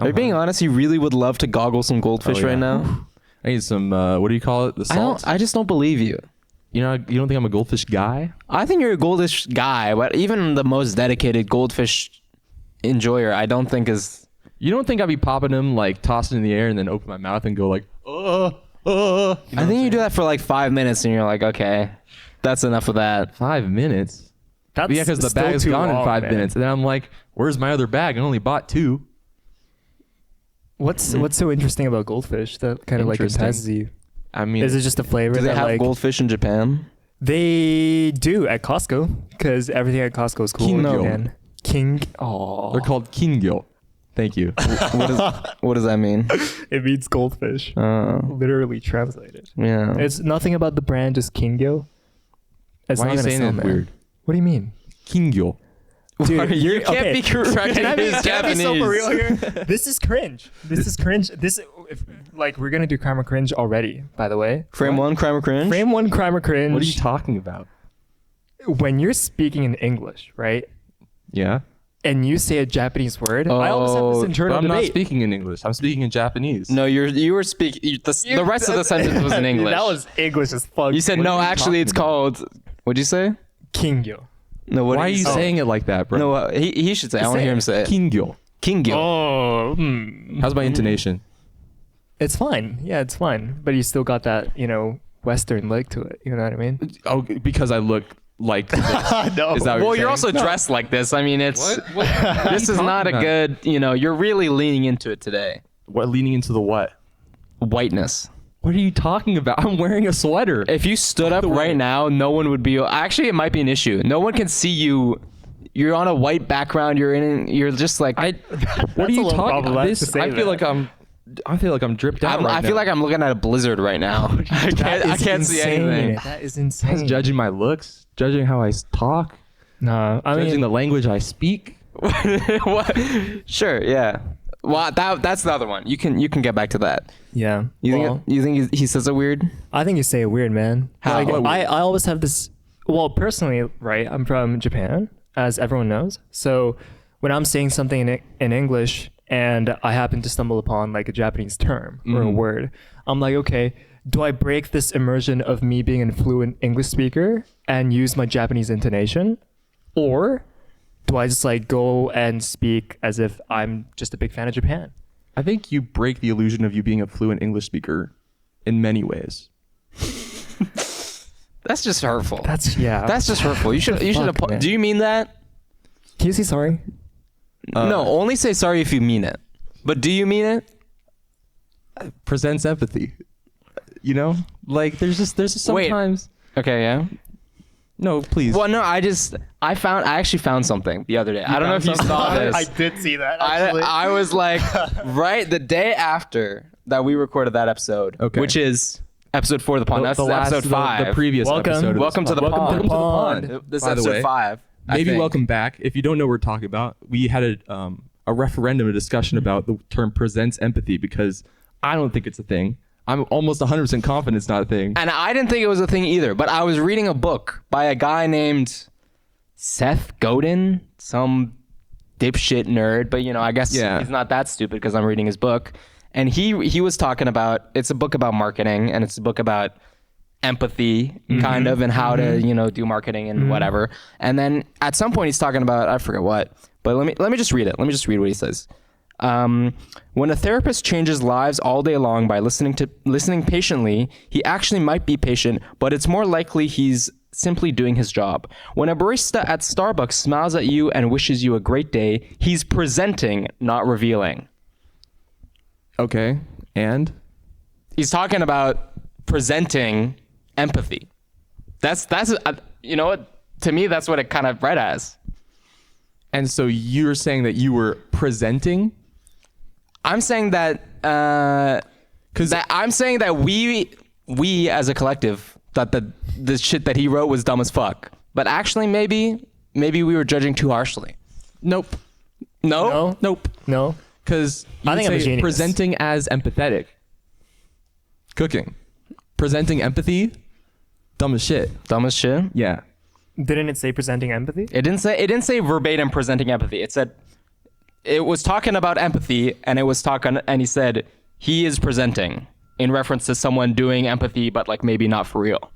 Are you being honest? You really would love to goggle some goldfish right now? I need some, what do you call it? The salt? I just don't believe you. You know, you don't think I'm a goldfish guy? I think you're a goldfish guy, but even the most dedicated goldfish enjoyer, I don't think is... You don't think I'd be popping them, like, tossing in the air and then open my mouth and go like, you know I think you do that for like 5 minutes and you're like, okay, that's enough of that. 5 minutes? That's because the bag is gone in 5 minutes. And then I'm like, where's my other bag? I only bought 2. What's so interesting about goldfish that kind of like entices you? I mean, is it just a flavor? Do they that have like, goldfish in Japan? They do at Costco because everything at Costco is cool. Kingyo. Man. Oh, they're called kingyo. Thank you. What does that mean? It means goldfish. Literally translated. Yeah. It's nothing about the brand, just Kingyo. It's Why are not you gonna saying sound that bad. weird? What do you mean? Kingyo. Dude, you can't be correcting his Japanese. Can I be so for real here? This is cringe. We're gonna do crime or cringe already. By the way, Frame 1, crime or cringe? Frame 1, crime or cringe. What are you talking about? When you're speaking in English, right? Yeah. And you say a Japanese word, I always have this internal But I'm not debate. speaking in English. I'm speaking in Japanese. No, you were speaking. The rest of the sentence was in English. That was English as fuck. You said What no. are you Actually, it's talking called. What'd you say? about? Kingyo. No. What Why are did you say? saying it like that, bro? No, he should say. I want to hear him say it. Kingyo. Kingyo. Oh, How's my intonation? it's fine. Yeah, it's fine. But you still got that, Western leg to it. You know what I mean? Oh, because I look like this. No. Is that what Well, you're you're saying? also dressed like this. I mean, it's What this is not a good. You're really leaning into it today. What, leaning into the what? Whiteness. What are you talking about? I'm wearing a sweater. If you stood up right now, no one would be. Actually, it might be an issue. No one can see you. You're on a white background. You're just like. What are a you little talking about? problematic to say I feel that. like I'm dripped out. I feel like I'm looking at a blizzard right now. I can't see anything. That is insane. That's judging my looks, judging how I talk, Nah, I judging mean, the language I speak. What? Sure. Yeah. Well, that's the other one. You can get back to that. yeah. You think he says it weird? I think you say it weird, man. How? Like, What I always have this. Well, personally, right? I'm from Japan, as everyone knows. So when I'm saying something in English and I happen to stumble upon like a Japanese term or a word, I'm like, okay, do I break this immersion of me being a fluent English speaker and use my Japanese intonation, or do I just like go and speak as if I'm just a big fan of Japan? I think you break the illusion of you being a fluent English speaker in many ways. That's just hurtful. That's just hurtful. You should. man. Do you mean that? Can you say sorry? No. Only say sorry if you mean it. But do you mean it? Presents empathy. You know, like there's just sometimes. Okay. Yeah. No, please. Well, no. I actually found something the other day. I don't know if you saw this. I did see that. I was like, right the day after that we recorded that episode, Okay. which is episode 4 of the pond. That's episode 5. The previous Welcome. episode. Welcome to the Welcome pond. to the pond. This is By the episode way, 5. I Maybe think. welcome back. If you don't know what we're talking about, we had a referendum, a discussion about the term presents empathy because I don't think it's a thing. I'm almost 100% confident it's not a thing. And I didn't think it was a thing either, but I was reading a book by a guy named Seth Godin, some dipshit nerd, but I guess he's not that stupid because I'm reading his book. And he was talking about, it's a book about marketing and it's a book about empathy kind of and how to, do marketing and whatever. And then at some point he's talking about, I forget what, but let me just read it. Let me just read what he says. When a therapist changes lives all day long by listening patiently, he actually might be patient, but it's more likely he's simply doing his job. When a barista at Starbucks smiles at you and wishes you a great day, he's presenting, not revealing. Okay, and? He's talking about presenting empathy. That's you know what? To me, that's what it kind of read as. And so you're saying that you were presenting? I'm saying that I'm saying that we as a collective thought that the shit that he wrote was dumb as fuck. But actually, maybe we were judging too harshly. Nope. No? Nope. No. Because I think I'm a genius. Presenting as empathetic. Cooking. Presenting empathy. Dumb as shit. Dumb as shit? Yeah. Didn't it say presenting empathy? It didn't say verbatim presenting empathy. It said it was talking about empathy, and he said he is presenting in reference to someone doing empathy, but like maybe not for real.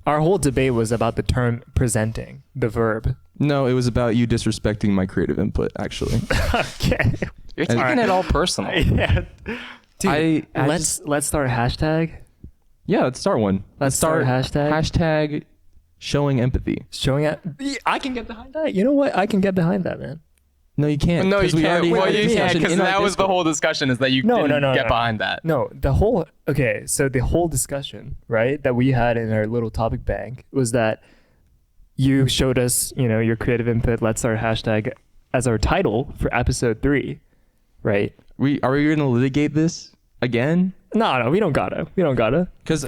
Our whole debate was about the term presenting, the verb. No, it was about you disrespecting my creative input, actually. Okay. You're taking it all personal. Yeah. Dude, I let's start a hashtag. Yeah, let's start one. Let's start a hashtag. Hashtag showing empathy. Showing it. I can get behind that. You know what? I can get behind that, man. No, you can't. No, you 'cause we can't. already Well, had a you can't discussion because in our that was the Discord. whole discussion is that you didn't get behind that. No, the whole so the whole discussion, right, that we had in our little topic bank was that you showed us, your creative input. Let's start a hashtag as our title for episode 3, right? Are we going to litigate this again? No, we don't gotta. Because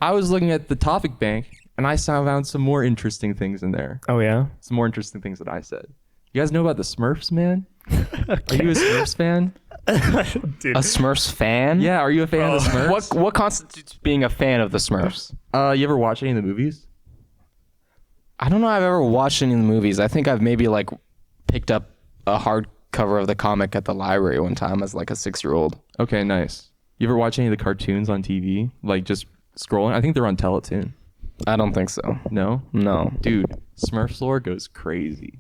I was looking at the topic bank and I found some more interesting things in there. Oh yeah. Some more interesting things that I said. You guys know about the Smurfs, man? Okay. Are you a Smurfs fan? Dude. A Smurfs fan? Yeah, are you a fan of the Smurfs? What constitutes being a fan of the Smurfs? You ever watch any of the movies? I don't know if I've ever watched any of the movies. I think I've maybe like picked up a hardcover of the comic at the library one time as like a 6-year-old. Okay, nice. You ever watch any of the cartoons on TV? Like just scrolling? I think they're on Teletoon. I don't think so. No? No. Dude, Smurfs lore goes crazy.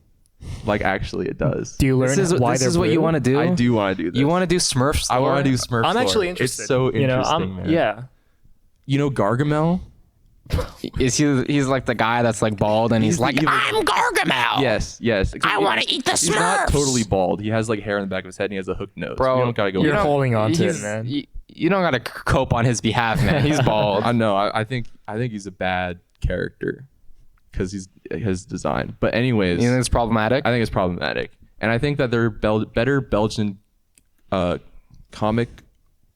Like actually it does. Do you learn why this they're is what you blue? want to do? I do want to do this. You want to do Smurfs I lore? want to do Smurfs I'm lore. actually interested. It's so interesting, man. Yeah. You know Gargamel? He's like the guy that's like bald and he's like, the evil- I'm Gargamel. Yes. I want to eat the Smurfs. He's not totally bald. He has like hair in the back of his head and he has a hooked nose. Bro, You don't gotta go. You're with that. holding on to it, He's- man. You don't got to cope on his behalf, man. He's bald. I know. I think he's a bad character because he's his design. But anyways, You think it's problematic? I think it's problematic, and I think that there are better Belgian comic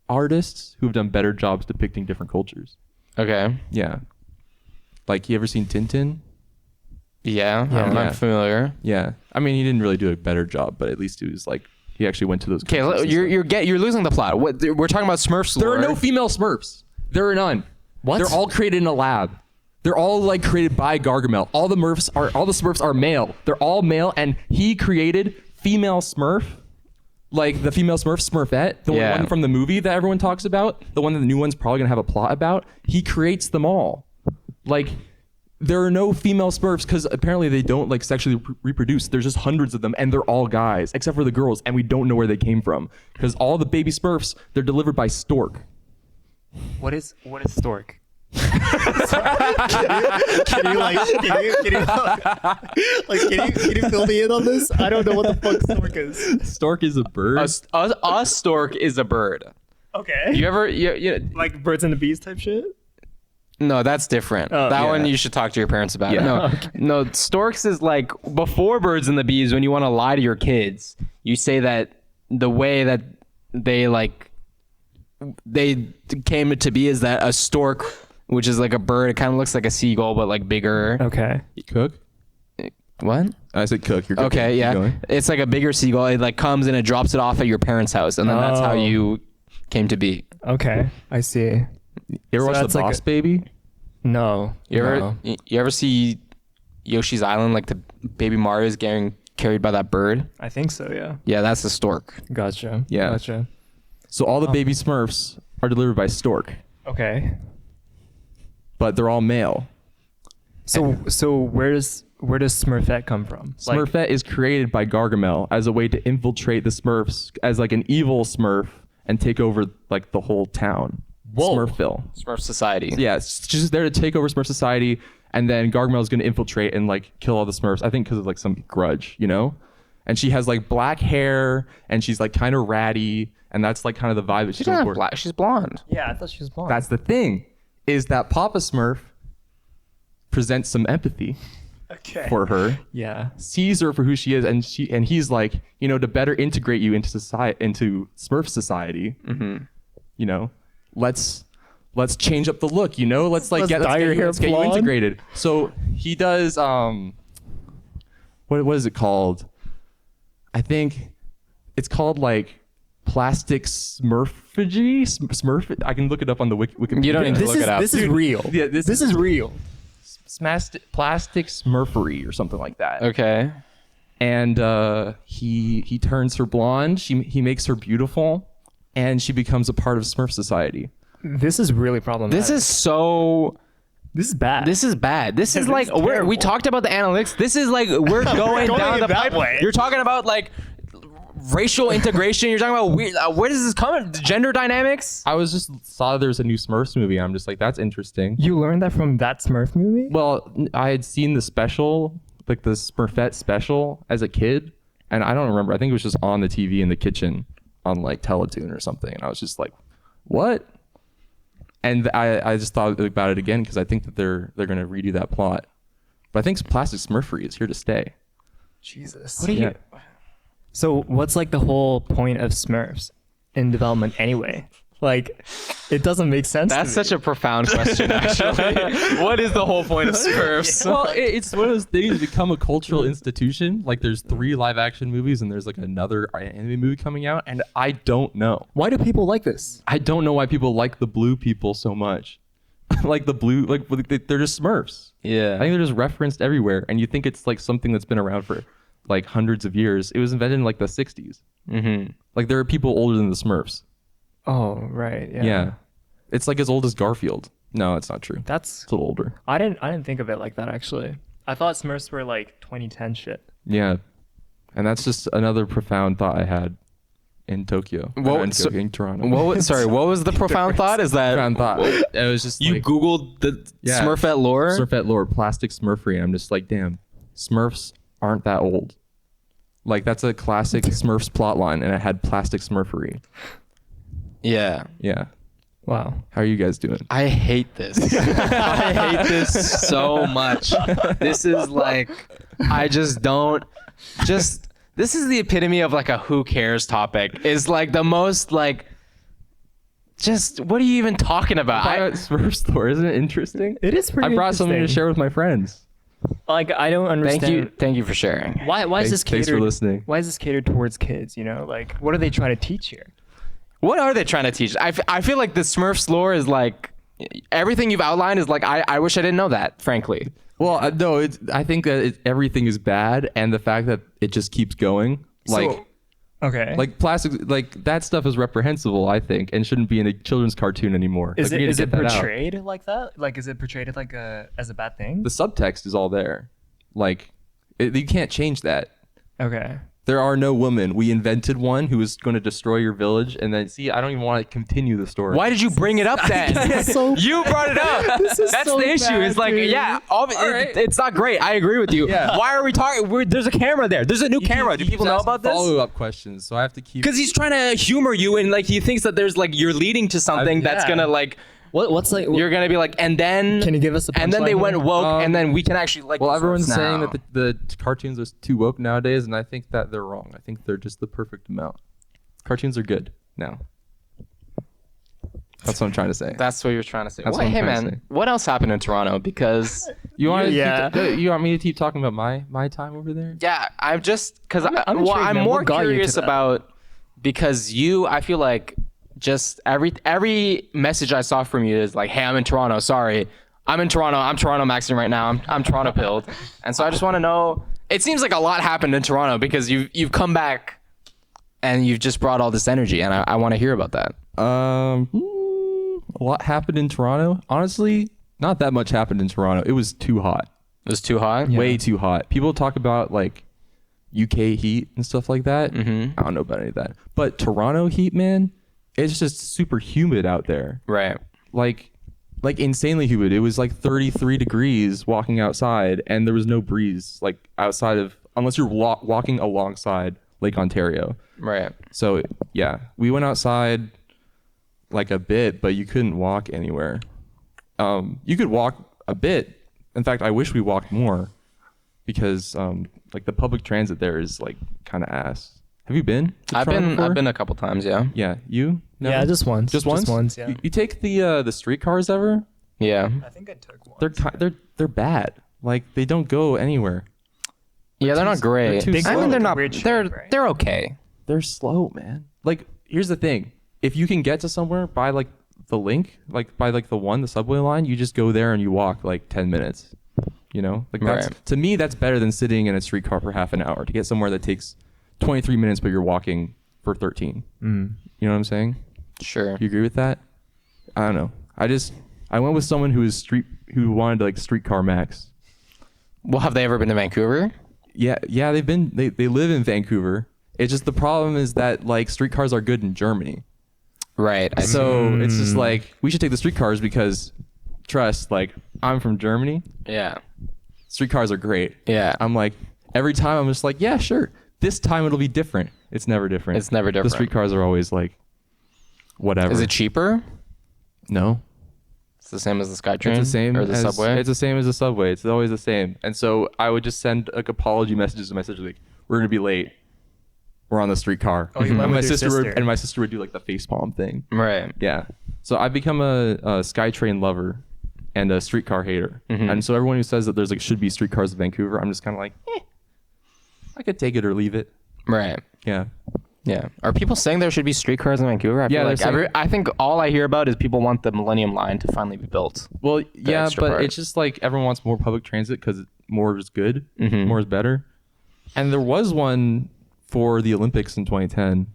artists who have done better jobs depicting different cultures. Okay. Yeah, like you ever seen Tintin? Yeah, Yeah. I'm familiar. Yeah, I mean he didn't really do a better job, but at least he was like he actually went to those. Okay, countries and stuff. you're losing the plot. We're talking about Smurfs There lore. are no female Smurfs. There are none. What? They're all created in a lab. They're all like created by Gargamel. All the Smurfs are male. They're all male, and he created female Smurf, like the female Smurf, Smurfette, the Yeah. one from the movie that everyone talks about, the one that the new one's probably gonna have a plot about. He creates them all. Like there are no female Smurfs because apparently they don't like sexually reproduce. There's just hundreds of them, and they're all guys except for the girls, and we don't know where they came from because all the baby Smurfs they're delivered by stork. What is stork? Can you fill me in on this? I don't know what the fuck stork is. Stork is a bird. A stork is a bird. Okay. You ever you Like birds and the bees type shit? No, that's different. Oh, that yeah. one you should talk to your parents about. Yeah. No, no, storks is like before birds and the bees. When you want to lie to your kids, you say that the way that they came to be is that a stork, which is like a bird, it kind of looks like a seagull but like bigger. Okay. Cook? What? I said cook. You're cooking. Okay, Keep yeah. going. It's like a bigger seagull. It like comes and it drops it off at your parents' house, and then that's how Oh. you came to be. Okay. I see. You ever So watch that's The like Boss a- Baby? No. You ever No. you ever see Yoshi's Island, like the baby Mario is getting carried by that bird? I think so, yeah. Yeah, that's a stork. Gotcha. Yeah. Gotcha. So all the baby Smurfs are delivered by stork, Okay. but they're all male. So where does Smurfette come from? Like, Smurfette is created by Gargamel as a way to infiltrate the Smurfs as like an evil Smurf and take over like the whole town. Whoa. Smurfville. Smurf society. Yeah, it's just there to take over Smurf society, and then Gargamel is going to infiltrate and like kill all the Smurfs. I think because of like some grudge, you know. And she has like black hair, and she's like kind of ratty, and that's like kind of the vibe that She's she's not going for. black. She's blonde. Yeah, I thought she was blonde. That's the thing, is that Papa Smurf presents some empathy okay. for her, Yeah. sees her for who she is, and he's like, you know, to better integrate you into society, into Smurf society, you know, let's change up the look, you know, let's dye your hair let's get you blonde. integrated. So he does what is it called? I think it's called like plastic smurfage. Smurf. I can look it up on the Wikipedia. You don't need to look it up. This is real. Yeah, This is real. plastic smurfery or something like that. Okay. and he turns her blonde. He makes her beautiful, and she becomes a part of Smurf society. This is really problematic. This is bad. This is bad. This is like we talked about the analytics. This is like we're going down the pipe. You're talking about like racial integration. You're talking about where does this come? Gender dynamics. I was just saw there's a new Smurfs movie. I'm just like, that's interesting. You learned that from that Smurf movie? Well, I had seen the special, like the Smurfette special, as a kid, and I don't remember. I think it was just on the TV in the kitchen on like Teletoon or something, and I was just like, what? And I just thought about it again because I think that they're going to redo that plot. But I think plastic Smurfery is here to stay. Jesus. What are you? So what's like the whole point of Smurfs in development anyway? Like, it doesn't make sense. That's such a profound question, actually. What is the whole point of Smurfs? Well, it's one of those things become a cultural institution. Like there's 3 live action movies and there's like another anime movie coming out, and I don't know. Why do people like this? I don't know why people like the blue people so much. Like the blue, like they're just Smurfs. Yeah. I think they're just referenced everywhere, and you think it's like something that's been around for like hundreds of years. It was invented in like the 60s. Mm-hmm. Like there are people older than the Smurfs. Oh, right. Yeah. Yeah. It's like as old as Garfield. No, it's not true. That's It's a little older. I didn't think of it like that actually. I thought Smurfs were like 2010 shit. Yeah. And that's just another profound thought I had in Tokyo. In Toronto. What was the profound thought? Is that profound thought. It was just you like, Googled the Smurfette lore? Smurfette lore, plastic Smurfery, and I'm just like, damn, Smurfs aren't that old. Like that's a classic Smurfs plotline, and it had plastic Smurfery. Yeah. Yeah. Wow. How are you guys doing? I hate this. I hate this so much. This is like, I just don't, just, this is the epitome of like a who cares topic. Is like the most like, just, what are you even talking about? Smurfs lore, isn't it interesting? It is pretty I brought something to share with my friends. Like, I don't understand. Thank you for sharing. Why is this catered? Thanks for listening. Why is this catered towards kids? You know, like, what are they trying to teach here? What are they trying to teach? I feel like the Smurfs lore is like, everything you've outlined is like, I wish I didn't know that, frankly. Well, no, I think that everything is bad, and the fact that it just keeps going, like, okay, like plastic, like that stuff is reprehensible, I think, and shouldn't be in a children's cartoon anymore. Is like, it portrayed like that? Like, is it portrayed like as a bad thing? The subtext is all there. Like, you can't change that. Okay. There are no women. We invented one who was going to destroy your village, and then I don't even want to continue the story. Why did you bring it up then? You brought it up. That's so the issue. bad, it's like, dude. yeah, it's not great. I agree with you. Yeah. Why are we talking? There's a camera there. There's a new camera. Do people know about this? Follow-up questions, so I have to keep. Because he's trying to humor you, and like he thinks that there's like you're leading to something that's gonna like. What's like? You're gonna be like, and then. Can you give us a? And then they punchline went here? woke, and then we can actually like. Well, everyone's now. saying that the cartoons are too woke nowadays, and I think that they're wrong. I think they're just the perfect amount. Cartoons are good now. That's what I'm trying to say. That's what you're trying to say. That's what I'm hey trying to man, say. what else happened in Toronto? Because You want Yeah. you want me to keep talking about my time over there? yeah, I'm just because I'm I'm intrigued, man. more What got you to curious that? about because I feel like just every message I saw from you is like, hey, I'm in Toronto. Sorry, I'm in Toronto. I'm Toronto maxing right now. I'm Toronto pilled, and so I just want to know. It seems like a lot happened in Toronto because you've come back and you've just brought all this energy, and I want to hear about that. A lot happened in Toronto. Honestly, not that much happened in Toronto. It was too hot. It was too hot. Way too hot. People talk about like UK heat and stuff like that. Mm-hmm. I don't know about any of that. But Toronto heat, man, it's just super humid out there. Right. Like insanely humid. It was like 33 degrees walking outside, and there was no breeze like outside of unless you're walking alongside Lake Ontario. Right. So yeah, we went outside like a bit, but you couldn't walk anywhere. You could walk a bit. In fact, I wish we walked more because like the public transit there is like kind of ass. Have you been? to Toronto before? I've been a couple times. Yeah. Yeah, you? Never? Yeah, just once. Just once. Just once. Yeah. You take the streetcars ever? Yeah. I think I took one. They're bad. Like they don't go anywhere. Yeah, they're not great. they're too I mean, they're not. Weird They're shape, right? they're okay. They're slow, man. Like here's the thing: if you can get to somewhere by like the link, like by like the subway line, you just go there and you walk like 10 minutes. You know, like that's Right. to me that's better than sitting in a streetcar for half an hour to get somewhere that takes 23 minutes, but you're walking for 13. You know what I'm saying? Sure. You agree with that? I don't know. I went with someone who wanted like streetcar max. Well, have they ever been to Vancouver? Yeah, they live in Vancouver. It's just the problem is that like streetcars are good in Germany. Right. So it's just like we should take the streetcars because trust, like I'm from Germany. Yeah. Streetcars are great. Yeah. I'm like every time I'm just like, yeah, sure. This time it'll be different. It's never different. It's never different. The streetcars are always like whatever. Is it cheaper? No. It's the same as the SkyTrain? It's the same or the as, subway? It's the same as the subway. It's always the same. And so I would just send like apology messages to my sister like, we're gonna be late. We're on the streetcar. Oh, you went and with your sister. and my sister would do like the facepalm thing. Right. Yeah. So I've become a SkyTrain lover and a streetcar hater. And so everyone who says that there's like should be streetcars in Vancouver, I'm just kind of like, I could take it or leave it. Right. Yeah. Yeah. Are people saying there should be streetcars in Vancouver? I feel Yeah, like they're saying- I think all I hear about is people want the Millennium Line to finally be built. Well, yeah, extra but part. it's just like everyone wants more public transit because more is good, more is better. And there was one for the Olympics in 2010.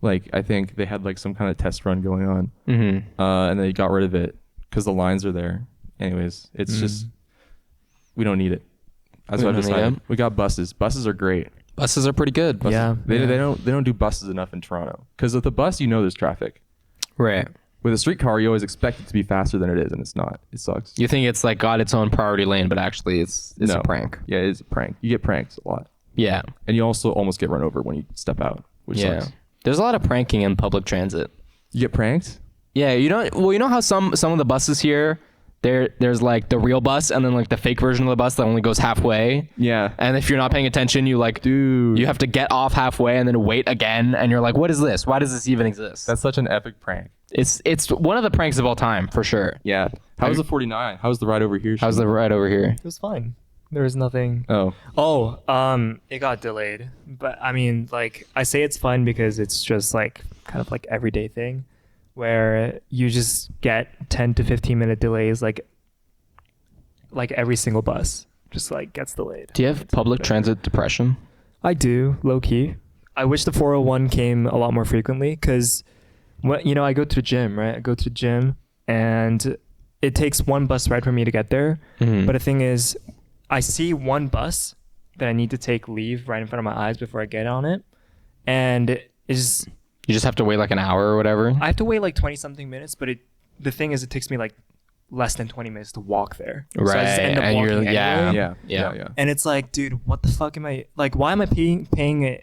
Like I think they had like some kind of test run going on, and they got rid of it because the lines are there. Anyways, it's just we don't need it. That's We what I don't need decided. it? We got buses. Buses are great. Buses are pretty good. Yeah. They don't do buses enough in Toronto because with the bus you know there's traffic. Right. With a streetcar you always expect it to be faster than it is, and it's not. It sucks. You think it's like got its own priority lane, but actually it's No. a prank. Yeah, it's a prank. You get pranked a lot. Yeah. And you also almost get run over when you step out, which Yeah. sucks. There's a lot of pranking in public transit. You get pranked? Yeah, you know how some of the buses here, there's like the real bus and then like the fake version of the bus that only goes halfway. Yeah. And if you're not paying attention, you like Dude. you have to get off halfway and then wait again and you're like, what is this? Why does this even exist? That's such an epic prank. It's one of the pranks of all time for sure. Yeah. How was the 49? How was the ride over here? How's the ride over here? It was fine. There was nothing. Oh. It got delayed. But I mean, like, I say it's fun because it's just like kind of like everyday thing where you just get 10 to 15 minute delays like every single bus just like gets delayed. Do you have public transit depression? I do, low key. I wish the 401 came a lot more frequently because I go to the gym, right? I go to the gym and it takes one bus ride for me to get there. But the thing is, I see one bus that I need to take leave right in front of my eyes before I get on it. And it's You just have to wait like an hour or whatever. I have to wait like 20 something minutes, but the thing is it takes me like less than 20 minutes to walk there. So I just end up and walking anyway. Yeah. And it's like, dude, what the fuck am I like? Why am I paying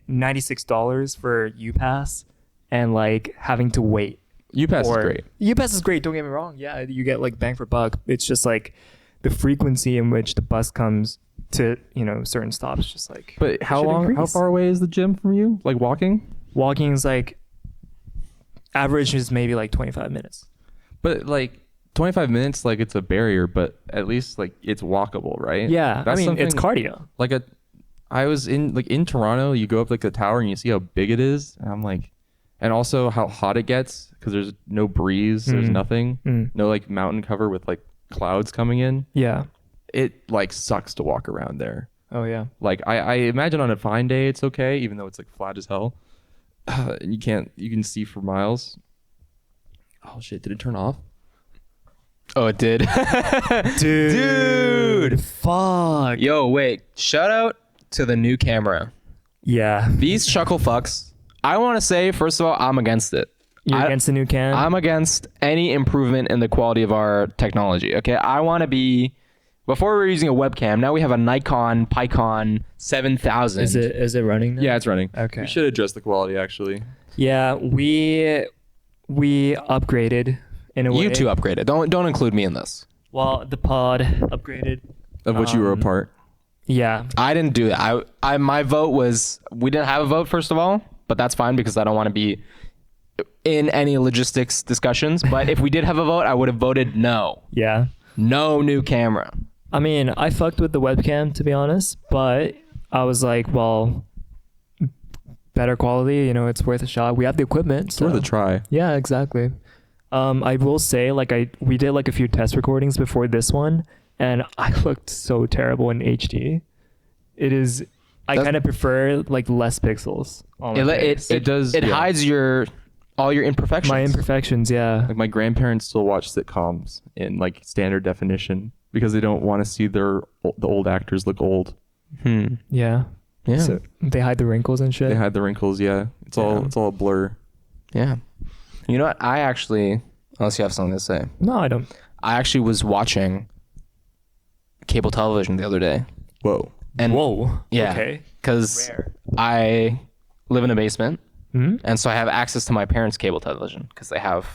$96 for UPass and like having to wait? UPass is great. UPass is great. Don't get me wrong. Yeah, you get like bang for buck. It's just like the frequency in which the bus comes to certain stops. Just like. But how should long? How increase. far away is the gym from you? Like walking? Walking is like average is maybe like 25 minutes. But like 25 minutes, like it's a barrier, but at least like it's walkable, right? Yeah, That's I mean it's something- cardio. Like I was in Toronto. You go up like the tower and you see how big it is, and I'm like, and also how hot it gets because there's no breeze, there's nothing, no like mountain cover with like clouds coming in. Yeah. It like sucks to walk around there. Oh yeah. Like I imagine on a fine day it's okay, even though it's like flat as hell. And you can see for miles. Oh shit! Did it turn off? Oh, it did. Dude. Fuck. Yo, wait. Shout out to the new camera. Yeah. These chuckle fucks. I want to say, first of all, I'm against it. You're against the new cam? I'm against any improvement in the quality of our technology. Okay, I want to be. Before we were using a webcam, now we have a Nikon Picon 7000. Is it running now? Yeah, it's running. Okay. We should adjust the quality actually. Yeah, we upgraded in a way. You two upgraded. Don't include me in this. Well, the pod upgraded. Of which you were a part. Yeah. I didn't do that. My vote was we didn't have a vote first of all, but that's fine because I don't want to be in any logistics discussions. But if we did have a vote, I would have voted no. Yeah. No new camera. I mean, I fucked with the webcam to be honest, but I was like, well, better quality, it's worth a shot. We have the equipment. It's worth a try. Yeah, exactly. I will say, like, we did like a few test recordings before this one, and I looked so terrible in HD. It is. I kind of prefer like less pixels on my face. It does. It hides all your imperfections. My imperfections, yeah. Like my grandparents still watch sitcoms in like standard definition because they don't want to see the old actors look old. Yeah. Yeah. So they hide the wrinkles and shit. They hide the wrinkles. Yeah. It's all a blur. Yeah. You know what? I actually, unless you have something to say, No, I don't. I actually was watching cable television the other day. Whoa. And Whoa. yeah, Okay. because Rare. I live in a basement, Hmm? and so I have access to my parents' cable television because they have,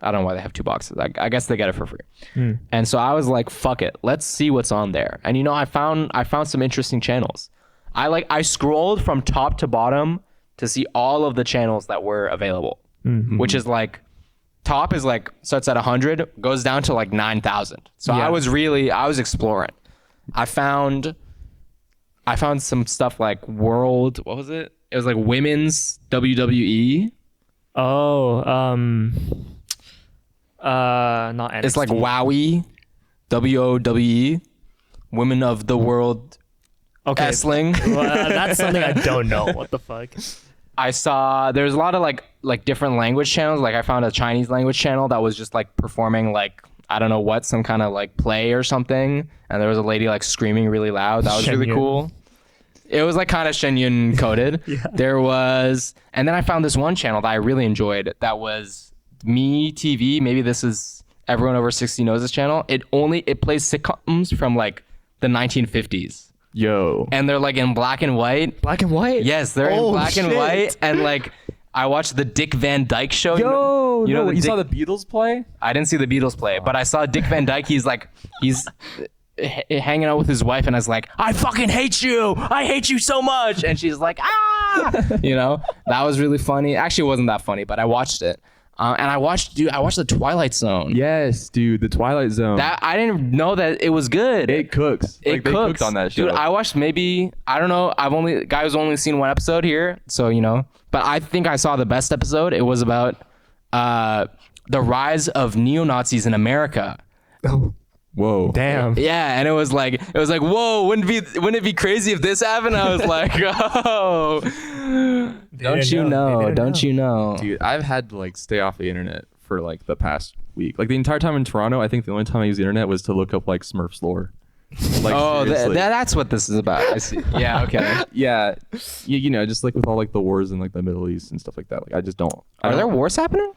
I don't know why they have 2 boxes. I guess they get it for free. And so I was like, fuck it, let's see what's on there. And you know, I found some interesting channels. I scrolled from top to bottom to see all of the channels that were available, which is like, top is like starts at 100, goes down to like 9,000. So Yeah. I was exploring. I found some stuff like what was it? It was like women's WWE. Oh, not NXT. It's like Wowie, WOWE, Women of the World Wrestling. Well, that's something I don't know. What the fuck? I saw there's a lot of like different language channels. Like I found a Chinese language channel that was just like performing like I don't know what, some kind of like play or something. And there was a lady like screaming really loud. That was really Shenyun. cool. It was like kind of Shenyun coded. There was, and then I found this one channel that I really enjoyed. That was Me TV. Maybe this is everyone over 60 knows this channel. It plays sitcoms from like the 1950s. Yo. And they're like in black and white. Black and white? Yes, they're in Oh, black and shit. white. And like, I watched the Dick Van Dyke Show. Yo. you know You the saw Dick- the Beatles play? I didn't see the Beatles play, but I saw Dick Van Dyke. He's hanging out with his wife, and I was like, I fucking hate you. I hate you so much. And she's like, ah, you know, that was really funny. Actually, it wasn't that funny, but I watched it. And I watched the Twilight Zone. Yes, dude. The Twilight Zone. That I didn't know that it was good. it cooks. It Like, they cooks cooked on that show. Dude, I watched maybe, I don't know. Guy's only seen one episode here. So, you know, but I think I saw the best episode. It was about the rise of neo-Nazis in America. Oh, Whoa. damn. Yeah, and it was like, whoa, wouldn't it be crazy if this happened? I was like, oh, don't you know? Dude, I've had to like stay off the internet for like the past week. Like the entire time in Toronto, I think the only time I used the internet was to look up like Smurf's lore. Like, Oh, seriously. that's what this is about. I see. Yeah, okay. Yeah, you know, just like with all like the wars in like the Middle East and stuff like that. Like I just don't. Are there wars happening?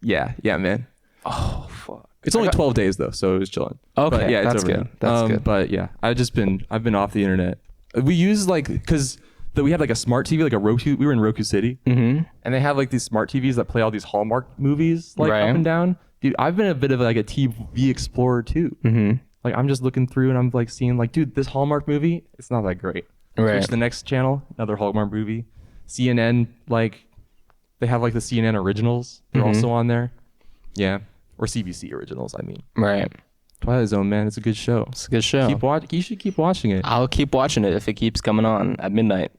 Yeah, man. Oh, fuck. It's only 12 days though, so it was chilling. Okay, But, yeah, it's that's over good. now. That's good. But yeah, I've been off the internet. We use like because we have like a smart TV, like a Roku. We were in Roku City, and they have like these smart TVs that play all these Hallmark movies like Right. up and down. Dude, I've been a bit of like a TV explorer too. Like I'm just looking through and I'm like seeing like, dude, this Hallmark movie, it's not that great. Right. Switch to the next channel, another Hallmark movie. CNN, like they have like the CNN originals. They're also on there. Yeah. Or CBC originals, I mean. Right. Twilight Zone, man, it's a good show. It's a good show. You should keep watching it. I'll keep watching it if it keeps coming on at midnight.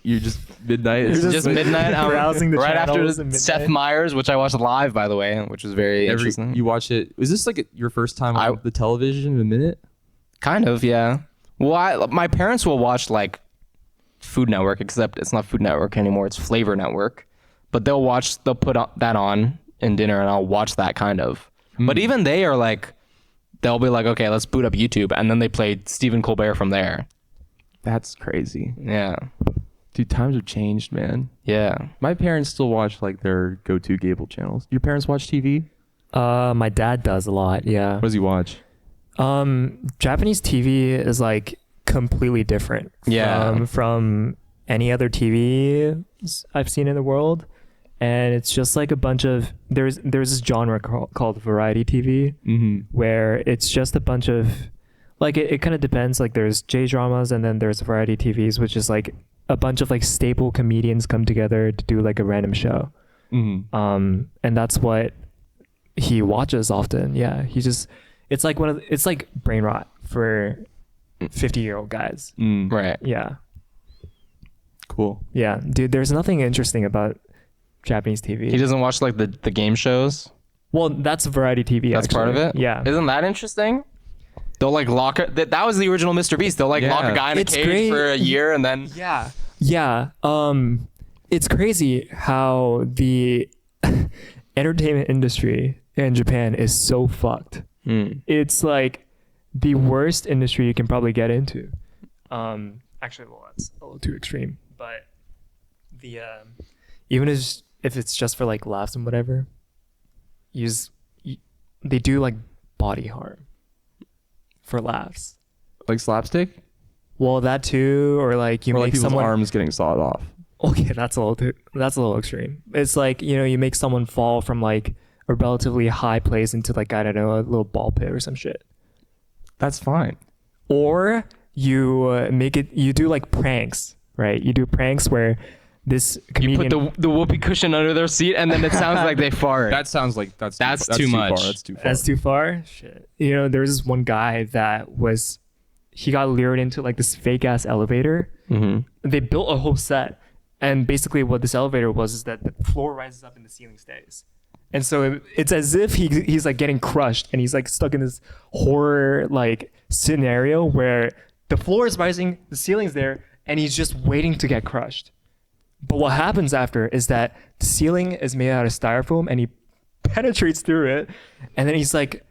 You're just midnight. You're It's just Just midnight. browsing the right after channels at midnight. Seth Meyers, which I watched live, by the way, which was very interesting. you watch it. Is this like your first time on the television in a minute? Kind of, yeah. Well, my parents will watch like Food Network, except it's not Food Network anymore. It's Flavor Network. But they'll put that on in dinner, and I'll watch that kind of. But even they are like, they'll be like, okay, let's boot up YouTube, and then they play Stephen Colbert from there. That's crazy. Yeah, Dude, times have changed, man. yeah. My parents still watch like their go-to cable channels. Your parents watch TV? My dad does a lot. Yeah. What does he watch? Japanese TV is like completely different. Yeah. From any other TV I've seen in the world, and it's just like a bunch of there's this genre called variety TV, where it's just a bunch of like it kind of depends. Like there's J dramas, and then there's variety TVs, which is like a bunch of like staple comedians come together to do like a random show. And that's what he watches often. Yeah, it's like it's like brain rot for 50-year-old guys. Right. Yeah. Cool. Yeah, dude, there's nothing interesting about Japanese TV. He doesn't watch like the game shows. Well, that's variety TV. That's part of it. Yeah. Isn't that interesting? They'll like lock it. That was the original Mr. Beast. They'll like lock a guy in a It's cage great. for a year and then. Yeah. Yeah. It's crazy how the entertainment industry in Japan is so fucked. It's like the worst industry you can probably get into. Actually, well, that's a little too extreme, but the even if it's just for like laughs and whatever, they do like body harm for laughs. Like slapstick? Well, that too, or like you Or make like people's someone arms getting sawed off. Okay, that's a little extreme. It's like, you make someone fall from like a relatively high place into like, I don't know, a little ball pit or some shit. That's fine. Or you you do like pranks, right? You do pranks where this You comedian put the whoopee cushion under their seat and then it sounds like they fart. That sounds like that's too much. Far. That's too far. That's too far. Shit. There was this one guy that he got lured into like this fake ass elevator. Mm-hmm. They built a whole set. And basically what this elevator was is that the floor rises up and the ceiling stays. And so it's as if he's like getting crushed and he's like stuck in this horror like scenario where the floor is rising, the ceiling's there, and he's just waiting to get crushed. But what happens after is that the ceiling is made out of styrofoam and he penetrates through it. And then he's like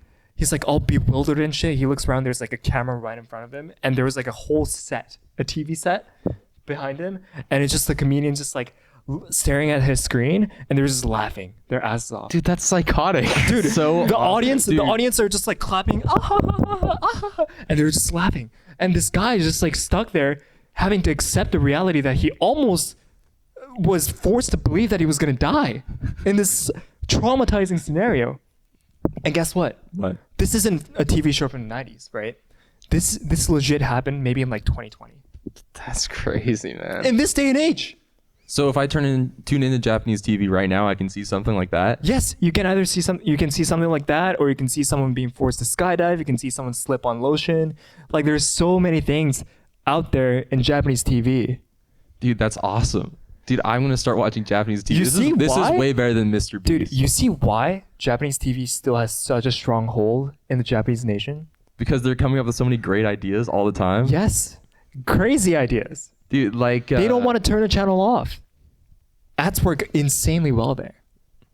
all bewildered and shit. He looks around, there's like a camera right in front of him. And there was like a whole set, a TV set behind him, and it's just the comedian just like staring at his screen, and they're just laughing their asses off. Dude, that's psychotic. Dude, so the audience are just like clapping, and they're just laughing, and this guy is just like stuck there, having to accept the reality that he almost was forced to believe that he was gonna die in this traumatizing scenario. And guess what? What? This isn't a TV show from the 90s, right? This legit happened maybe in like 2020. That's crazy, man. In this day and age. So if I tune into Japanese TV right now, I can see something like that. Yes, you can either see something like that, or you can see someone being forced to skydive. You can see someone slip on lotion. Like there's so many things out there in Japanese TV. Dude, that's awesome. Dude, I'm gonna start watching Japanese TV. This is way better than Mr. Beast. Dude, you see why Japanese TV still has such a strong hold in the Japanese nation? Because they're coming up with so many great ideas all the time. Yes, crazy ideas. Dude, like They don't want to turn a channel off. Ads work insanely well there.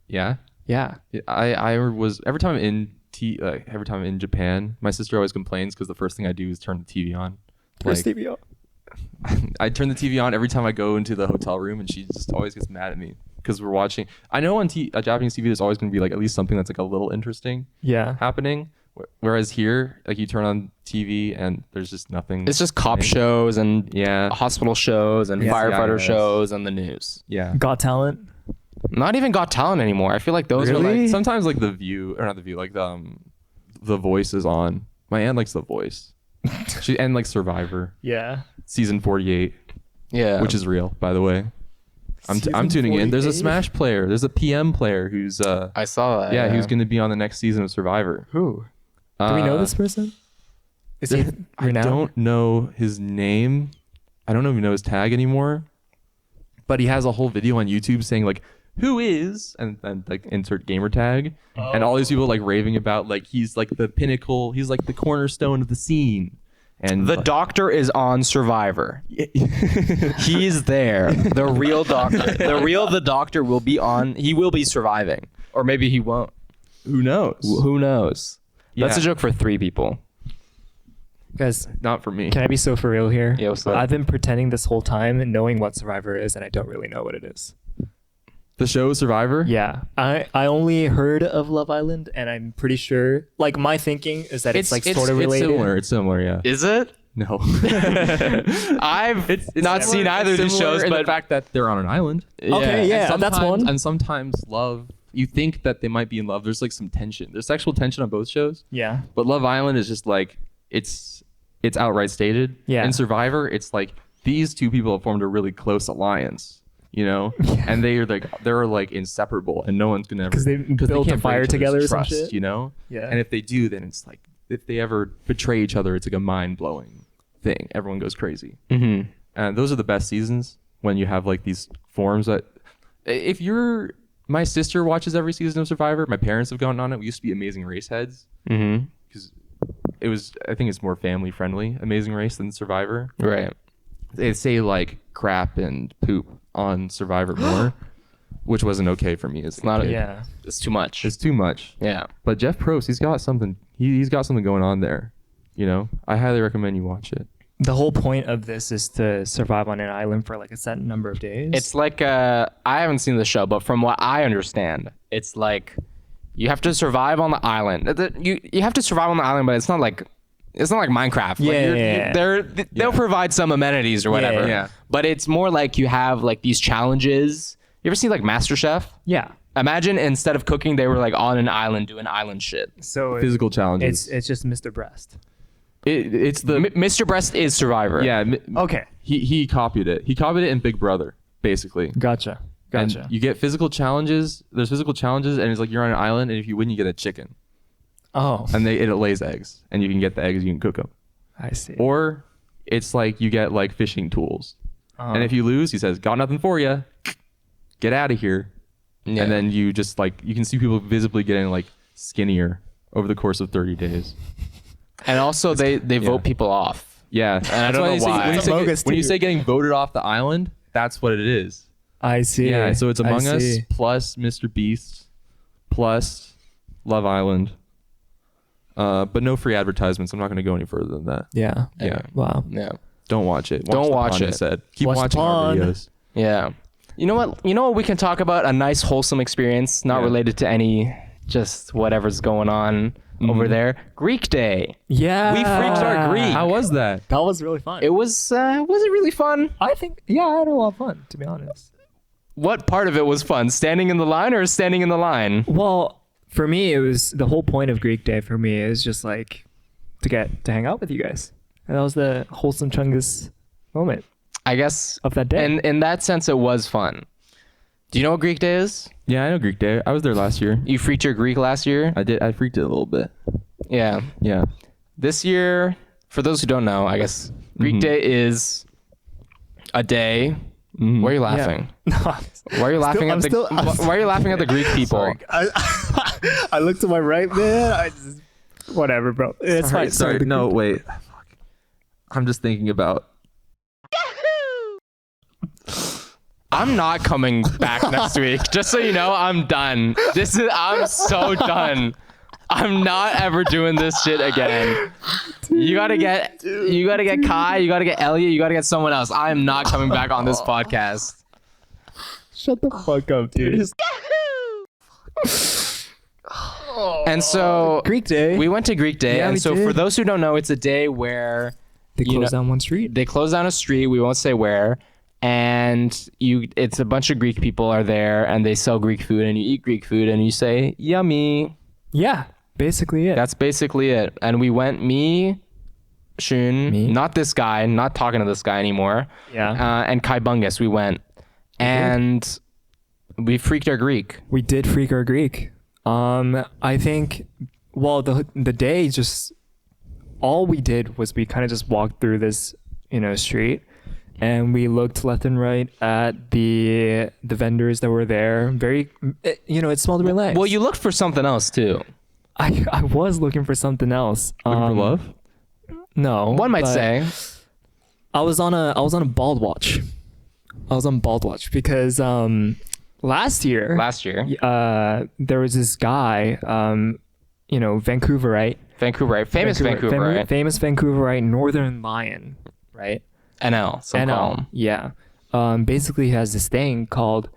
Yeah. Yeah. I was every time I'm in Japan, my sister always complains because the first thing I do is turn the TV on. Turns TV on. I turn the TV on every time I go into the hotel room, and she just always gets mad at me because we're watching. I know on Japanese TV, there's always going to be like at least something that's like a little interesting happening. Whereas here, like you turn on TV and there's just nothing. It's just cop shows and Yeah. hospital shows and firefighter CIS. shows and the news. Yeah. Got Talent. Not even Got Talent anymore. I feel like those are Like, like sometimes like The View, or not The View, like the Voice is on. My aunt likes The Voice. And like Survivor, Yeah. season 48, which is real, by the way. I'm tuning in. There's a 48? Smash player. There's a PM player who's I saw that. who's going to be on the next season of Survivor. Who? Do we know this person? Is he I renowned? don't know his name. I don't even know his tag anymore. But he has a whole video on YouTube saying like, who is, and like insert gamer tag, and all these people like raving about like he's like the pinnacle, he's like the cornerstone of the scene. And The doctor is on Survivor. He's there. The real doctor. The doctor will be on. He will be surviving, or maybe he won't. who knows? Who knows? That's a Yeah. joke for 3 people. Guys, Not for me. can I be so for real here? Yeah, what's up? I've been pretending this whole time knowing what Survivor is, and I don't really know what it is. The show Survivor? Yeah, I only heard of Love Island, and I'm pretty sure. Like my thinking is that it's like sort of related. It's similar, yeah. Is it? No. I've not seen either of these shows, in but the fact that they're on an island. Okay, yeah, And that's one. And sometimes love, you think that they might be in love. There's like some tension. There's sexual tension on both shows. Yeah. But Love Island is just like it's outright stated. Yeah. In Survivor, it's like these two people have formed a really close alliance, you know, and they're like inseparable, and no one's gonna ever 'Cause they built a can't break fire each other's together or some trust, shit? you know. Yeah. And if they do, then it's like if they ever betray each other, it's like a mind blowing thing. Everyone goes crazy. And those are the best seasons when you have like these forms that if you're my sister watches every season of Survivor. My parents have gone on it. We used to be Amazing Race heads because it was. I think it's more family friendly, Amazing Race, than Survivor. Right. They say like crap and poop on Survivor more, which wasn't okay for me. It's not. Yeah. It's too much. It's too much. Yeah. But Jeff Probst, he's got something. He's got something going on there. You know, I highly recommend you watch it. The whole point of this is to survive on an island for like a set number of days. It's like I haven't seen the show, but from what I understand, it's like you have to survive on the island. You have to survive on the island, but it's not like Minecraft. They'll provide some amenities or whatever. Yeah. But it's more like you have like these challenges. You ever seen like MasterChef? Yeah. Imagine instead of cooking, they were like on an island doing island shit. So Physical challenges. It's just Mr. Breast. It's the Mr. Breast is Survivor. yeah. Okay. He copied it. He copied it in Big Brother, basically. Gotcha. And you get physical challenges. There's physical challenges, and it's like you're on an island, and if you win, you get a chicken, Oh, and it lays eggs, and you can get the eggs, you can cook them. I see. Or it's like you get like fishing tools, and if you lose, he says, "Got nothing for you. Get out of here." Yeah. And then you just like you can see people visibly getting like skinnier over the course of 30 days. And also they vote people off. Yeah, and I don't know why. When you say getting voted off the island, that's what it is. I see. Yeah, so it's Among I Us see. plus Mr. Beast plus Love Island. But no free advertisements. I'm not going to go any further than that. Yeah. Yeah. Wow. Yeah. Don't watch it. Don't the watch pun it. Instead. Keep Watch the watching our pun. videos. Yeah. You know what we can talk about? A nice wholesome experience, not related to any just whatever's going on over there. Greek Day. Yeah. We freaked our Greek. How was that? That was really fun. It was it really fun? I think, yeah, I had a lot of fun, to be honest. What part of it was fun? Standing in the line or standing in the line? Well, for me, it was the whole point of Greek Day for me is just like to hang out with you guys. And that was the wholesome chungus moment I guess of that day. And in that sense it was fun. Do you know what Greek Day is? Yeah, I know Greek Day. I was there last year. You freaked your Greek last year? I did. I freaked it a little bit. Yeah. Yeah. This year, for those who don't know, I guess Greek Day is a day. Why are you laughing? Why are you laughing at why are you laughing at the Greek people? I looked to my right, man. Whatever, bro. It's fine. Sorry. No, wait. I'm just thinking about. I'm not coming back next week. Just so you know, I'm done. I'm so done. I'm not ever doing this shit again. You gotta get Kai, you gotta get Elliot, you gotta get someone else. I am not coming back on this podcast. Shut the fuck up, dude. And so Greek Day. we went to Greek Day, Yeah, and we so did. for those who don't know, it's a day where They closed down one street. they close down a street. We won't say where. And it's a bunch of Greek people are there, and they sell Greek food, and you eat Greek food, and you say yummy. Yeah, basically it. That's basically it. And we went, me, Shun, not this guy, not talking to this guy anymore. Yeah. And Kai Bungus, we went, and we freaked our Greek. We did freak our Greek. I think, well, the day just, all we did was we kind of just walked through this, street, and we looked left and right at the vendors that were there. It smelled really nice. Well, you looked for something else too. I was looking for something else. Looking for love? No. One might but say. I was on a bald watch. I was on bald watch because last year there was this guy, Vancouverite. Famous Vancouverite. Famous Vancouverite Northern Lion, right? NL, so call him. Yeah. Basically he has this thing called,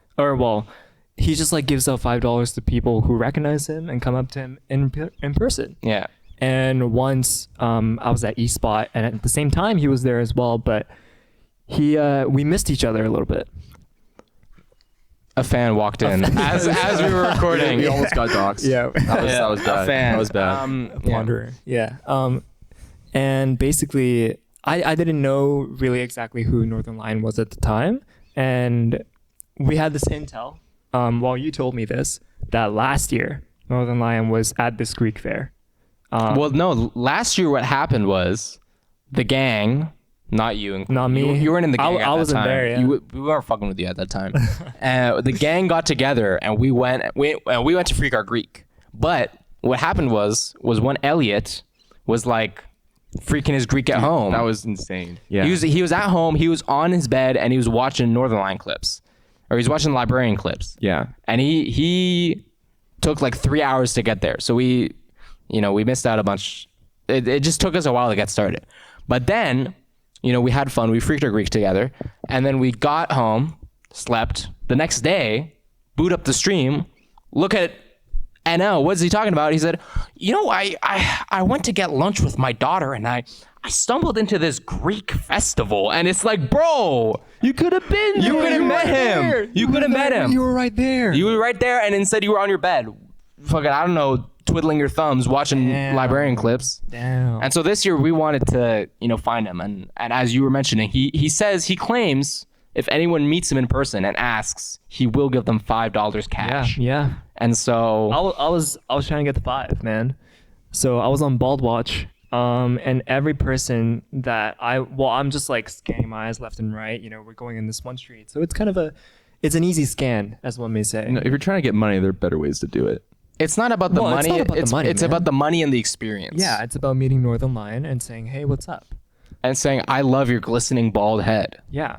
he just like gives out $5 to people who recognize him and come up to him in person. Yeah. And once I was at eSpot, and at the same time he was there as well, but we missed each other a little bit. A fan walked in as we were recording. We almost got doxxed. Yeah. That was bad. A fan. That was bad. Wanderer. Yeah. And basically I didn't know really exactly who Northern Lion was at the time, and we had this intel. While you told me this, that last year Northern Lion was at this Greek fair. Well, no, last year what happened was the gang Not you. Not me. You weren't in the gang. I wasn't there. Yeah. We weren't fucking with you at that time. The gang got together and we went to Freak Our Greek. But what happened was when Elliot was like freaking his Greek at home. That was insane. Yeah. He was at home. He was on his bed and he was watching Northern Line clips, or he's watching Librarian clips. Yeah. And he took like 3 hours to get there. So we missed out a bunch. It just took us a while to get started. But then, we had fun. We freaked our Greek together. And then we got home, slept. The next day, boot up the stream, look at NL. What's he talking about? He said, I went to get lunch with my daughter and I stumbled into this Greek festival. And it's like, bro, you could have been there. You could have met him. You could have met him. You were right there. You were right there, and instead you were on your bed. Fucking, I don't know, twiddling your thumbs, watching Librarian clips. Damn. And so this year we wanted to, find him. And as you were mentioning, he claims if anyone meets him in person and asks, he will give them $5 cash. Yeah. And so I was trying to get the 5, man. So I was on Bald Watch. And every person that I'm just like scanning my eyes left and right. We're going in this one street, so it's an easy scan, as one may say. If you're trying to get money, there are better ways to do it. it's not about the money. It's man. about the money and the experience. Yeah, it's about meeting Northern Lion and saying, "Hey, what's up?" And saying, "I love your glistening bald head." Yeah.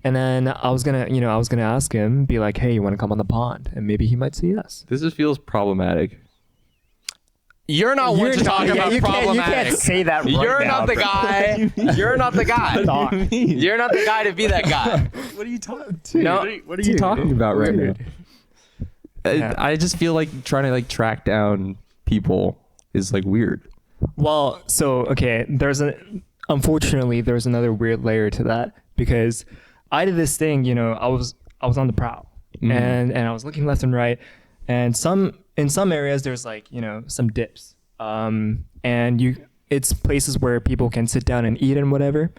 And then I was gonna ask him, be like, "Hey, you want to come on the pond?" And maybe he might see us. This just feels problematic. You're not one to talk about problematic. You can't say that right You're now, not the guy. You're not the guy. You're not the guy to be that guy. What are you talking? No, what are you talking about right now? Yeah. I just feel like trying to track down people is weird. Well, so okay, unfortunately there's another weird layer to that, because I did this thing, I was on the prowl, and I was looking left and right, and in some areas there's some dips, and it's places where people can sit down and eat and whatever.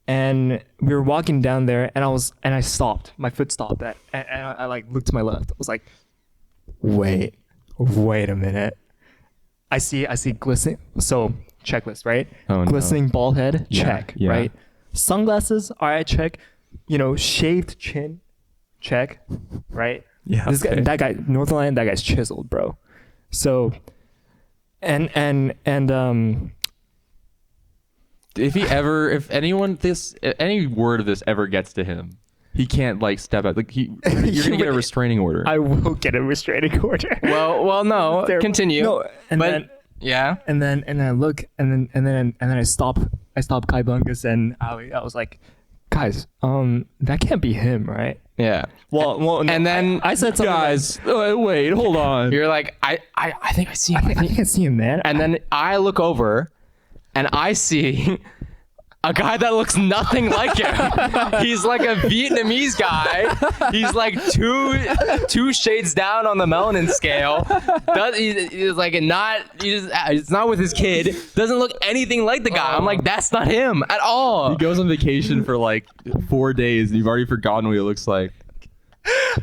And we were walking down there, and I stopped. My foot stopped, and I looked to my left. I was like, wait a minute. I see glistening. So checklist, right? Oh, no. Glistening bald head, check, yeah. right? Sunglasses, all right, check. Shaved chin, check, right? Yeah. That guy, Northern Lion, that guy's chiseled, bro. So, and if any word of this ever gets to him, he can't step out. You're gonna get a restraining order. I will get a restraining order. Well, no. Continue. No, and then I look, and then I stop Kai Bungus and Ali. I was like, guys, that can't be him, right? Yeah. Well, no, and then I said something. Guys, wait, hold on. You're like, I think I see him. I think I see him, man. And then I look over, and I see a guy that looks nothing like him. He's like a Vietnamese guy. He's like two shades down on the melanin scale. It's not with his kid. Doesn't look anything like the guy. I'm like, that's not him at all. He goes on vacation for 4 days, and you've already forgotten what he looks like.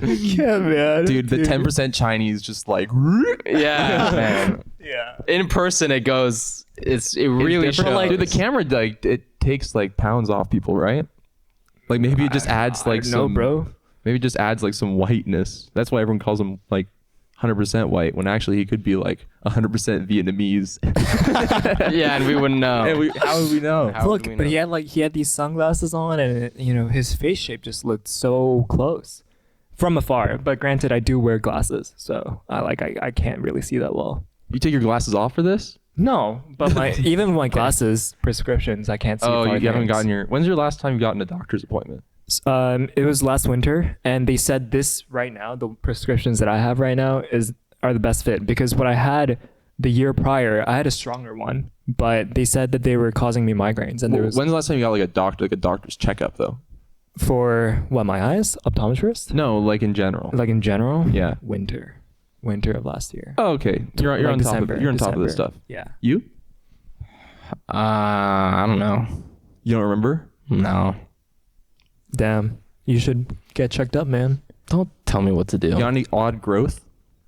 Yeah, man. Dude, the 10% Chinese just yeah, man. Yeah. In person, it goes. It really shows. Dude, the camera it takes pounds off people, right? Maybe it just adds bro. Maybe it just adds some whiteness. That's why everyone calls him 100% white, when actually he could be 100% Vietnamese. Yeah, and we wouldn't know. How would we know? Look, but he had these sunglasses on, and his face shape just looked so close from afar. But granted, I do wear glasses, so I can't really see that well. You take your glasses off for this? No, but even my glasses prescriptions, I can't see. Oh, you haven't gotten your. When's your last time you got a doctor's appointment? It was last winter, and they said this right now. The prescriptions that I have right now are the best fit, because what I had the year prior, I had a stronger one, but they said that they were causing me migraines. And when's the last time you got a doctor's checkup though? For what, my eyes? Optometrist? No, in general. In general? Yeah. Winter of last year. Oh, okay. You're on December, top of this stuff. Yeah. You? I don't know. You don't remember? No. Damn. You should get checked up, man. Don't tell me what to do. You got any odd growth?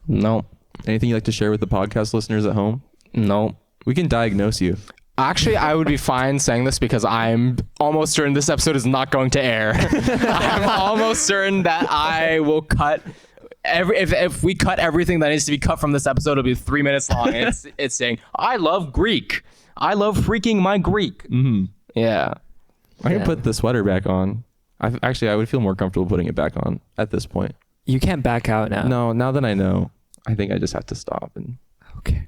No. Anything you'd like to share with the podcast listeners at home? No. We can diagnose you. Actually, I would be fine saying this because I'm almost certain this episode is not going to air. I'm almost certain that I will cut if we cut everything that needs to be cut from this episode, it'll be 3 minutes long. It's saying, I love Greek. I love freaking my Greek. Mm-hmm. Yeah. I can put the sweater back on. I would feel more comfortable putting it back on at this point. You can't back out now. No, now that I know, I think I just have to stop and. Okay.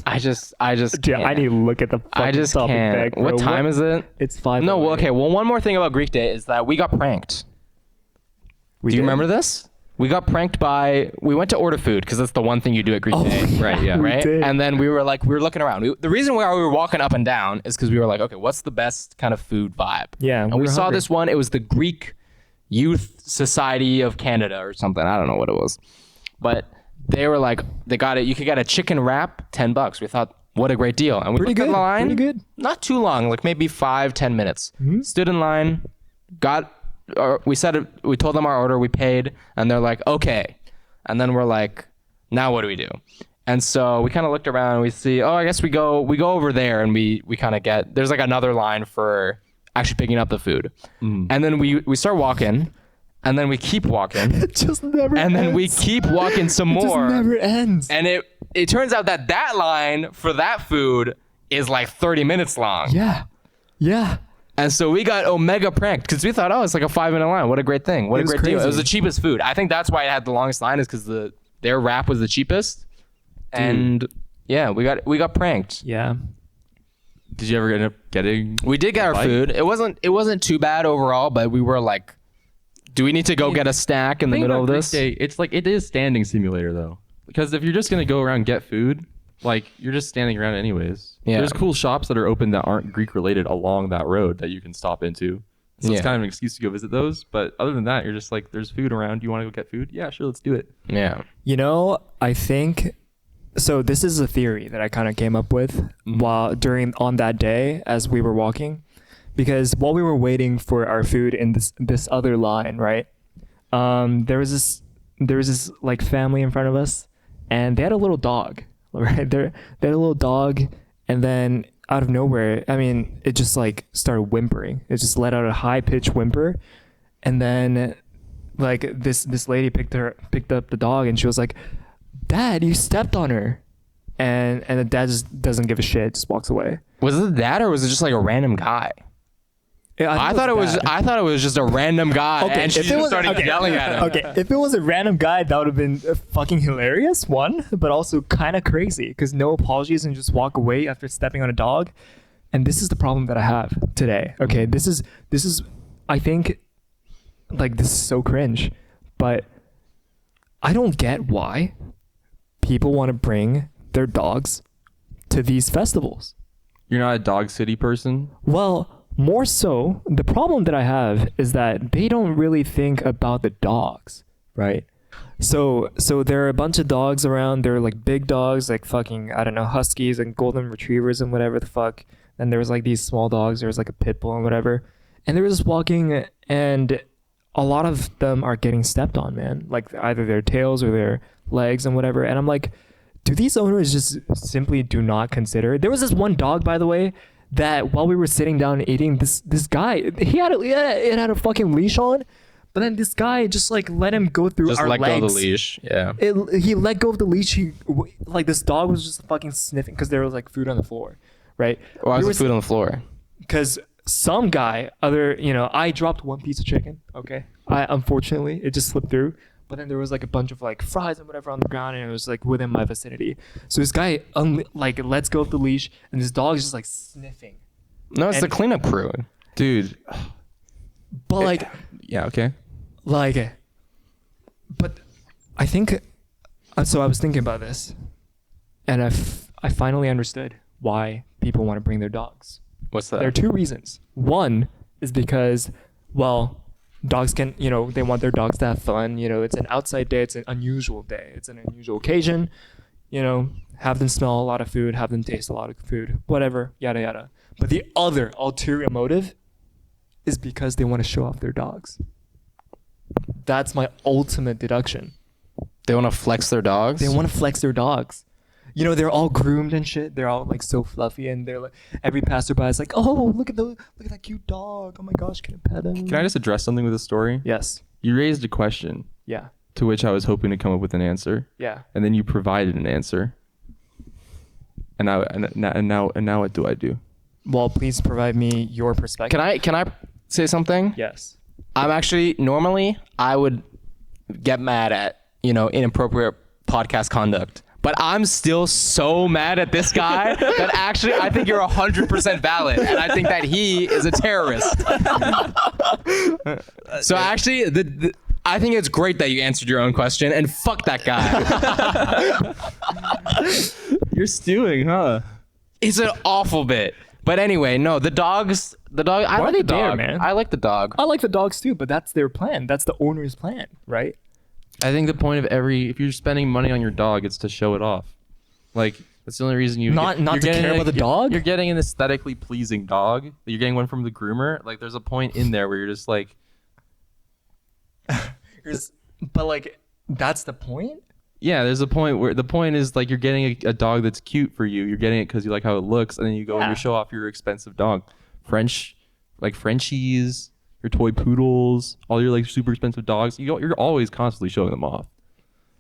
I just Dude, I need to look at the fucking I just topic can't. bag, bro. What time is it? It's 5. No, well, okay. Well, one more thing about Greek Day is that we got pranked. Do you remember this? We got pranked we went to order food because that's the one thing you do at Greek Day. Right, yeah. Right? did. And then we were looking around. The reason why we were walking up and down is because we were like, okay, what's the best kind of food vibe? Yeah, And we we were saw hungry. this one. It was the Greek Youth Society of Canada or something. I don't know what it was. But they were like, they got it. You could get a chicken wrap, $10. We thought, what a great deal. And we Pretty looked at good, the line. pretty good. Not too long, like maybe 5-10 minutes. Stood in line, we told them our order, we paid, and they're like, okay. And then we're like, now what do we do? And so we kind of looked around and we see, I guess we go over there and we kind of there's like another line for actually picking up the food. And then we start walking and then we keep walking. It just never And then we ends. keep walking some more. It just never ends. And it turns out that line for that food is like 30 minutes long. Yeah. Yeah. And so we got Omega pranked because we thought, it's like a 5-minute line. What a great thing. What a was great deal. It crazy. was the cheapest food. I think that's why it had the longest line is because their wrap was the cheapest. And yeah, we got pranked. Yeah. Did you ever end up getting? We did get our bite? food. It wasn't too bad overall, but we were like, do we need to go get a snack in the middle of this? It's like it is standing simulator though, because if you're just gonna go around and get food, like you're just standing around anyways. Yeah. There's cool shops that are open that aren't Greek related along that road that you can stop into. So Yeah. it's kind of an excuse to go visit those. But other than that, you're just like, there's food around. You want to go get food? Yeah, sure, let's do it. Yeah. You know, I think so. This is a theory that I kind of came up with on that day as we were walking, because while we were waiting for our food in this other line, right? There was this like family in front of us, and they had a little dog, right? They had a little dog, and then out of nowhere, I mean, it just like started whimpering. It just let out a high pitched whimper, and then like this lady picked up the dog, and she was like, "Dad, you stepped on her," and the dad just doesn't give a shit, just walks away. Was it that or was it just like a random guy? I thought it was just a random guy, Okay, and she if it just was- started okay, yelling at him. Okay, if it was a random guy, that would have been fucking hilarious, one, but also kind of crazy because no apologies and just walk away after stepping on a dog. And this is the problem that I have today. Okay, this is I think like this is so cringe, but I don't get why people want to bring their dogs to these festivals. You're not a Dog City person. Well, more so, the problem that I have is that they don't really think about the dogs, right? So there are a bunch of dogs around. They're like big dogs, like fucking, I don't know, huskies and golden retrievers and whatever the fuck. And there was like these small dogs. There was like a pit bull and whatever. And they were just walking, and a lot of them are getting stepped on, man. Like either their tails or their legs and whatever. And I'm like, do these owners just simply do not consider? There was this one dog, by the way, that while we were sitting down eating, this guy, it had a fucking leash on, but then this guy just like let him go through Just our let legs. go of the leash. Yeah. He let go of the leash. Like this dog was just fucking sniffing because there was like food on the floor, right? Why was the food on the floor? Because some guy, I dropped one piece of chicken. Okay, unfortunately it just slipped through. But then there was like a bunch of like fries and whatever on the ground, and it was like within my vicinity. So this guy like lets go of the leash, and this dog is just like sniffing. No, it's the And- cleanup crew. Dude. But like, Yeah, okay. but I think. So I was thinking about this, and I finally understood why people want to bring their dogs. What's that? There are two reasons. One is because, well, dogs can, they want their dogs to have fun. It's an outside day. It's an unusual day. It's an unusual occasion. Have them smell a lot of food, have them taste a lot of food, whatever, yada, yada. But the other ulterior motive is because they want to show off their dogs. That's my ultimate deduction. They want to flex their dogs? They want to flex their dogs. you know, they're all groomed and shit. They're all like so fluffy, and they're like every passerby is like, oh, look at that cute dog. Oh my gosh, can I pet him? Can I just address something with the story? Yes. You raised a question Yeah. to which I was hoping to come up with an answer, Yeah. and then you provided an answer. And now what do I do? Well, please provide me your perspective. Can I say something? Yes. I'm actually normally I would get mad at, you know, inappropriate podcast conduct. But I'm still so mad at this guy that actually I think you're 100% valid, and I think that he is a terrorist. So actually, I think it's great that you answered your own question, and fuck that guy. You're stewing, huh? It's an awful bit. But anyway, no, the dog. I like they the dog, there, man? I like the dog. I like the dogs too, but that's their plan. That's the owner's plan, right? I think the point of if you're spending money on your dog, it's to show it off. Like, that's the only reason you're to getting care about the dog? You're getting an aesthetically pleasing dog. You're getting one from the groomer. Like, there's a point in there where you're just like, But like, that's the point. yeah, there's a point where the point is like you're getting a dog that's cute for you. You're getting it because you like how it looks, and then you go and you show off your expensive dog. Frenchies, your toy poodles, all your like super expensive dogs. You're always constantly showing them off.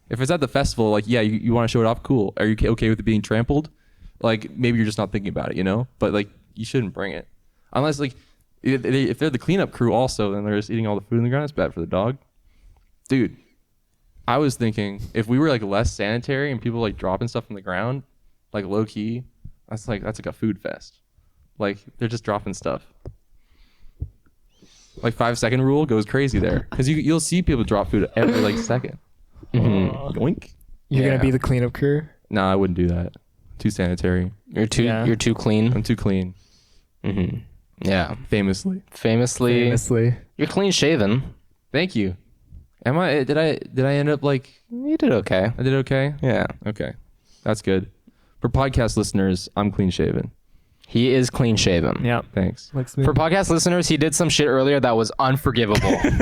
If it's at the festival, like, yeah, you want to show it off, cool. Are you okay with it being trampled? Like, maybe you're just not thinking about it, you know? But like, you shouldn't bring it unless like if they're the cleanup crew also, then they're just eating all the food in the ground. It's bad for the dog, dude. I was thinking if we were like less sanitary and people like dropping stuff on the ground, like low key, that's like a food fest. Like, they're just dropping stuff. Like 5-second rule goes crazy there because you'll see people drop food every like second. Mm-hmm. Yoink. You're gonna be the cleanup crew. Nah, I wouldn't do that. Too sanitary. You're too clean. I'm too clean. Mm-hmm. Yeah. Famously. You're clean shaven. Thank you. Am I? Did I end up like? You did okay. I did okay. Yeah. Okay, that's good. For podcast listeners, I'm clean shaven. He is clean shaven. Yeah. Thanks. For podcast listeners, he did some shit earlier that was unforgivable.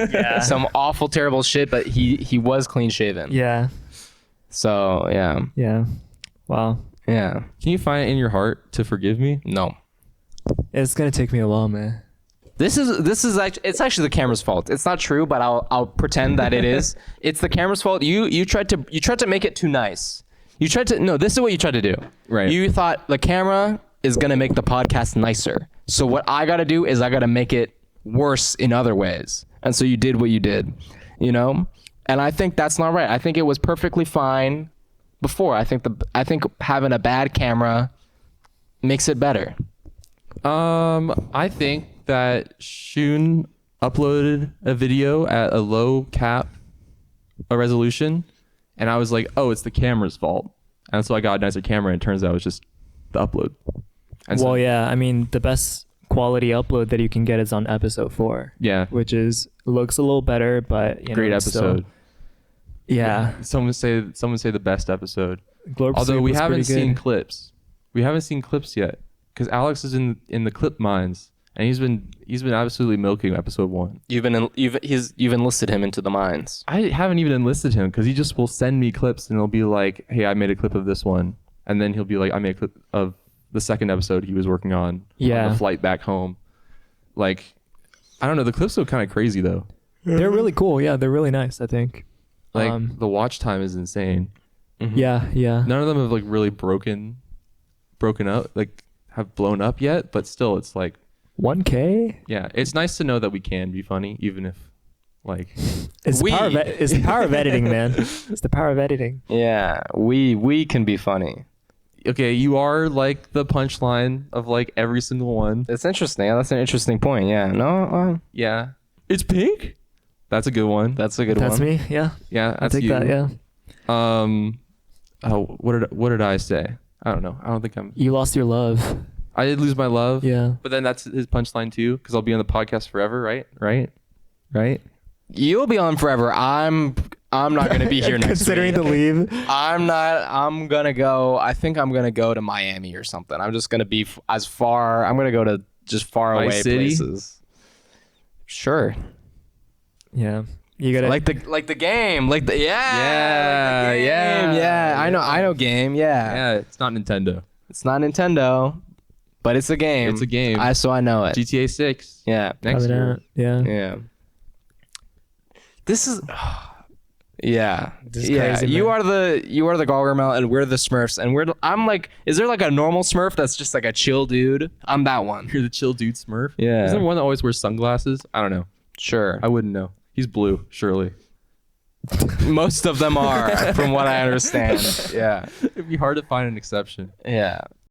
Yeah. Some awful, terrible shit, but he was clean shaven. Yeah. So yeah. Yeah. Wow. Yeah. Can you find it in your heart to forgive me? No. It's gonna take me a while, man. This is actually, it's actually the camera's fault. It's not true, but I'll pretend that it is. It's the camera's fault. You tried to make it too nice. This is what you tried to do. Right. You thought the camera is gonna make the podcast nicer. So what I gotta do is I gotta make it worse in other ways. And so you did what you did, you know? And I think that's not right. I think it was perfectly fine before. I think having a bad camera makes it better. I think that Shun uploaded a video at a low resolution, and I was like, oh, it's the camera's fault. And so I got a nicer camera, and it turns out it was just the upload. And Well, yeah. I mean, the best quality upload that you can get is on episode 4. Yeah. Which looks a little better, but you know, Great it's episode. Still, yeah. Someone say the best episode. Glorp Although Soup we was haven't pretty seen good. clips. We haven't seen clips yet because Alex is in the clip mines, and he's been absolutely milking episode 1. You've enlisted him into the mines. I haven't even enlisted him because he just will send me clips, and he'll be like, hey, I made a clip of this one, and then he'll be like, I made a clip of the second episode he was working on the flight back home. Like, I don't know, the clips are kind of crazy though. They're really cool. Yeah, they're really nice, I think. Like, the watch time is insane. Mm-hmm. Yeah. None of them have like really broken up, like have blown up yet, but still it's like 1K? yeah, it's nice to know that we can be funny even if like It's the power of editing, man. It's the power of editing. Yeah, we can be funny. okay, you are like the punchline of like every single one. It's interesting. That's an interesting point. Yeah. No. Yeah. It's pink? That's a good one. That's a good That's one. me. Yeah. Yeah, I'll that's take you. that. Yeah. What did I say? I don't know. I don't think You lost your love. I did lose my love. Yeah. But then that's his punchline too, because I'll be on the podcast forever, right? Right? You'll be on forever. I'm not gonna be here next Considering week. the leave. I'm not. I'm gonna go. I think I'm gonna go to Miami or something. I'm just gonna be as far. I'm gonna go to just far Vice away City? places. Sure. Yeah. You gotta like the game, like the game. Like the game. Yeah. I know game. Yeah. Yeah, it's not Nintendo. It's not Nintendo, but it's a game. It's a game. So I know it. GTA 6. Yeah. Next Coming year. out. Yeah. Yeah. This is. Yeah. This is Yeah. crazy, You man. are the Gargamel, and we're the Smurfs, and I'm like, is there like a normal Smurf that's just like a chill dude? I'm that one. You're the chill dude Smurf. Yeah. Isn't there one that always wears sunglasses? I don't know. Sure. I wouldn't know. He's blue, surely. Most of them are, from what I understand. Yeah. It'd be hard to find an exception. Yeah.